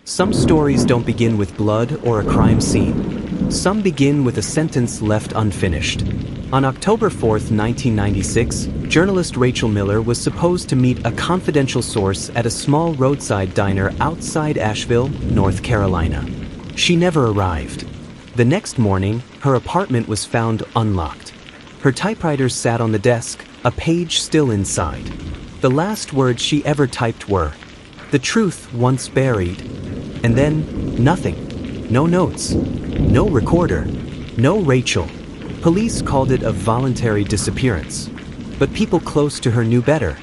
Some stories don't begin with blood or a crime scene. Some begin with a sentence left unfinished. On October 4, 1996, journalist Rachel Miller was supposed to meet a confidential source at a small roadside diner outside Asheville, North Carolina. She never arrived. The next morning, her apartment was found unlocked. Her typewriter sat on the desk, a page still inside. The last words she ever typed were, "The truth once buried." And then, nothing. No notes. No recorder. No Rachel. Police called it a voluntary disappearance. But people close to her knew better.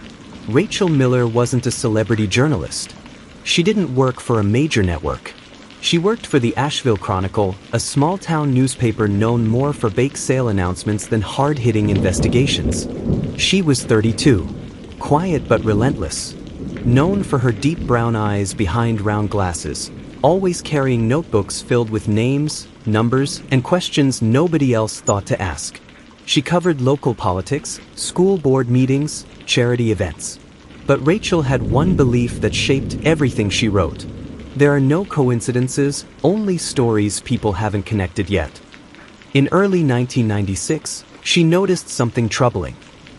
Rachel Miller wasn't a celebrity journalist. She didn't work for a major network. She worked for the Asheville Chronicle, a small-town newspaper known more for bake sale announcements than hard-hitting investigations. She was 32, quiet but relentless, known for her deep brown eyes behind round glasses, always carrying notebooks filled with names, numbers, and questions nobody else thought to ask. She covered local politics, school board meetings, charity events. But Rachel had one belief that shaped everything she wrote. There are no coincidences, only stories people haven't connected yet. In early 1996, she noticed something troubling.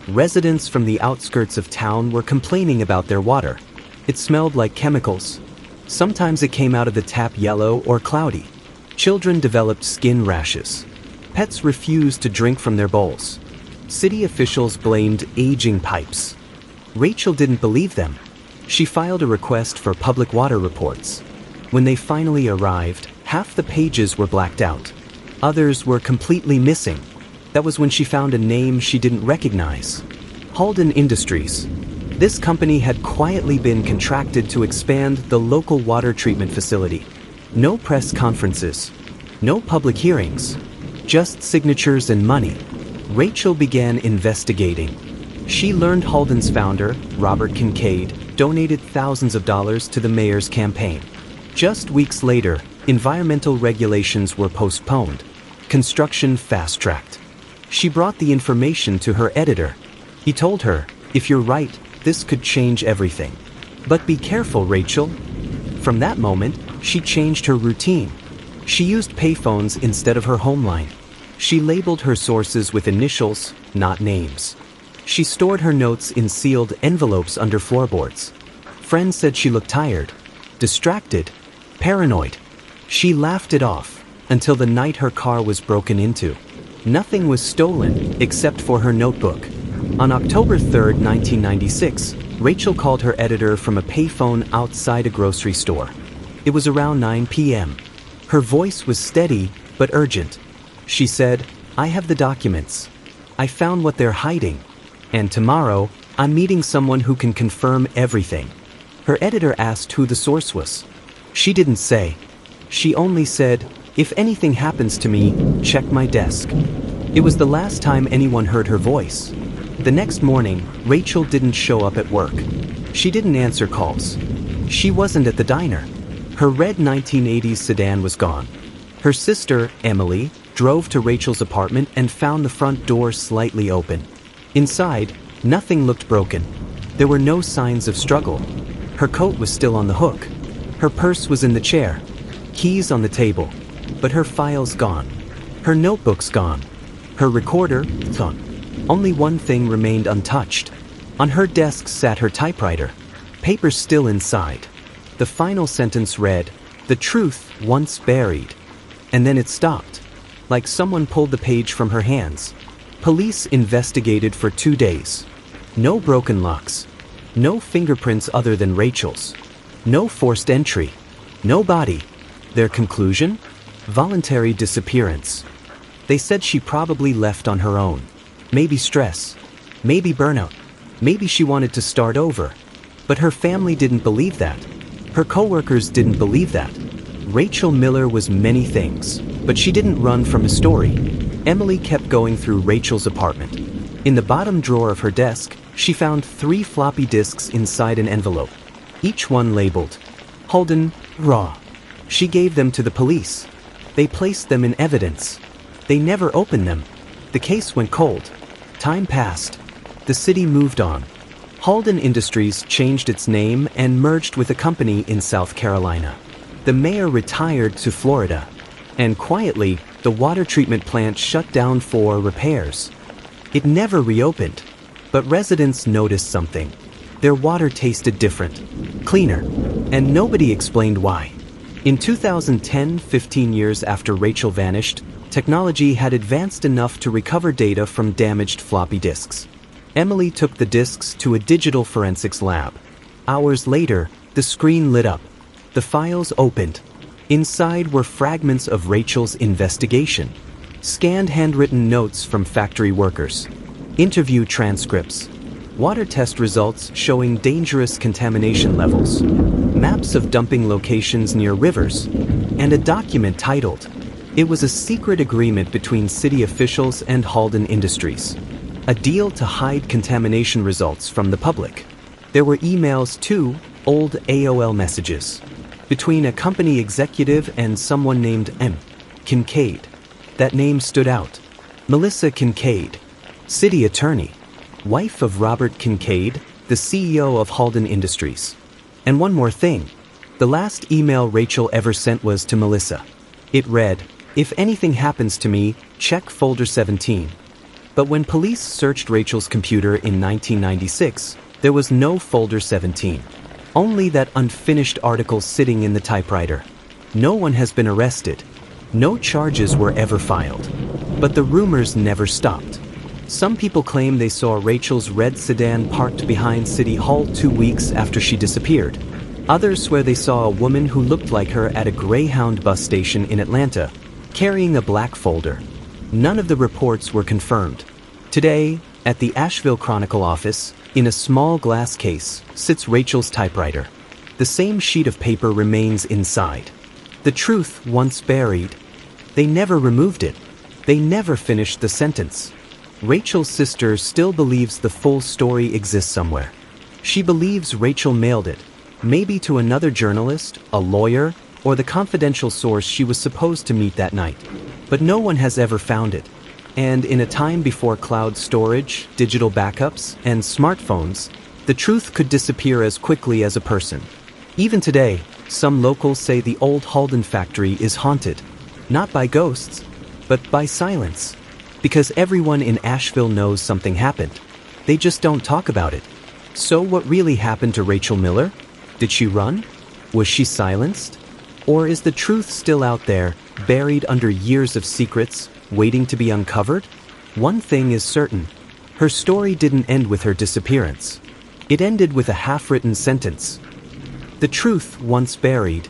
Residents from the outskirts of town were complaining about their water. It smelled like chemicals. Sometimes it came out of the tap yellow or cloudy. Children developed skin rashes. Pets refused to drink from their bowls. City officials blamed aging pipes. Rachel didn't believe them. She filed a request for public water reports. When they finally arrived, half the pages were blacked out. Others were completely missing. That was when she found a name she didn't recognize. Halden Industries. This company had quietly been contracted to expand the local water treatment facility. No press conferences. No public hearings. Just signatures and money. Rachel began investigating. She learned Halden's founder, Robert Kincaid, donated thousands of dollars to the mayor's campaign. Just weeks later, environmental regulations were postponed. Construction fast-tracked. She brought the information to her editor. He told her, "If you're right, this could change everything. But be careful, Rachel." From that moment, she changed her routine. She used payphones instead of her home line. She labeled her sources with initials, not names. She stored her notes in sealed envelopes under floorboards. Friends said she looked tired, distracted, paranoid. She laughed it off until the night her car was broken into. Nothing was stolen except for her notebook. On October 3, 1996, Rachel called her editor from a payphone outside a grocery store. It was around 9 p.m. Her voice was steady but urgent. She said, "I have the documents. I found what they're hiding. And tomorrow, I'm meeting someone who can confirm everything." Her editor asked who the source was. She didn't say. She only said, "If anything happens to me, check my desk." It was the last time anyone heard her voice. The next morning, Rachel didn't show up at work. She didn't answer calls. She wasn't at the diner. Her red 1980s sedan was gone. Her sister, Emily, drove to Rachel's apartment and found the front door slightly open. Inside, nothing looked broken. There were no signs of struggle. Her coat was still on the hook. Her purse was in the chair. Keys on the table. But her files gone. Her notebooks gone. Her recorder, gone. Only one thing remained untouched. On her desk sat her typewriter. Paper still inside. The final sentence read, "The truth once buried." And then it stopped. Like someone pulled the page from her hands. Police investigated for 2 days. No broken locks. No fingerprints other than Rachel's. No forced entry. No body. Their conclusion? Voluntary disappearance. They said she probably left on her own. Maybe stress. Maybe burnout. Maybe she wanted to start over. But her family didn't believe that. Her coworkers didn't believe that. Rachel Miller was many things, but she didn't run from a story. Emily kept going through Rachel's apartment. In the bottom drawer of her desk, she found 3 floppy disks inside an envelope, each one labeled Halden, Raw. She gave them to the police. They placed them in evidence. They never opened them. The case went cold. Time passed. The city moved on. Halden Industries changed its name and merged with a company in South Carolina. The mayor retired to Florida. And quietly, the water treatment plant shut down for repairs. It never reopened. But residents noticed something. Their water tasted different, cleaner, and nobody explained why. In 2010, 15 years after Rachel vanished, technology had advanced enough to recover data from damaged floppy disks. Emily took the disks to a digital forensics lab. Hours later, the screen lit up. The files opened. Inside were fragments of Rachel's investigation, scanned handwritten notes from factory workers, interview transcripts, water test results showing dangerous contamination levels, maps of dumping locations near rivers, and a document titled, "It was a secret agreement between city officials and Halden Industries, a deal to hide contamination results from the public." There were emails too, old AOL messages, between a company executive and someone named M. Kincaid. That name stood out. Melissa Kincaid, city attorney, wife of Robert Kincaid, the CEO of Halden Industries. And one more thing. The last email Rachel ever sent was to Melissa. It read, "If anything happens to me, check folder 17. But when police searched Rachel's computer in 1996, there was no folder 17. Only that unfinished article sitting in the typewriter. No one has been arrested. No charges were ever filed. But the rumors never stopped. Some people claim they saw Rachel's red sedan parked behind City Hall 2 weeks after she disappeared. Others swear they saw a woman who looked like her at a Greyhound bus station in Atlanta, carrying a black folder. None of the reports were confirmed. Today, at the Asheville Chronicle office, in a small glass case, sits Rachel's typewriter. The same sheet of paper remains inside. The truth once buried. They never removed it. They never finished the sentence. Rachel's sister still believes the full story exists somewhere. She believes Rachel mailed it, maybe to another journalist, a lawyer, or the confidential source she was supposed to meet that night. But no one has ever found it. And in a time before cloud storage, digital backups, and smartphones, the truth could disappear as quickly as a person. Even today, some locals say the old Halden factory is haunted, not by ghosts, but by silence. Because everyone in Asheville knows something happened. They just don't talk about it. So what really happened to Rachel Miller? Did she run? Was she silenced? Or is the truth still out there, buried under years of secrets, waiting to be uncovered? One thing is certain. Her story didn't end with her disappearance. It ended with a half-written sentence. The truth once buried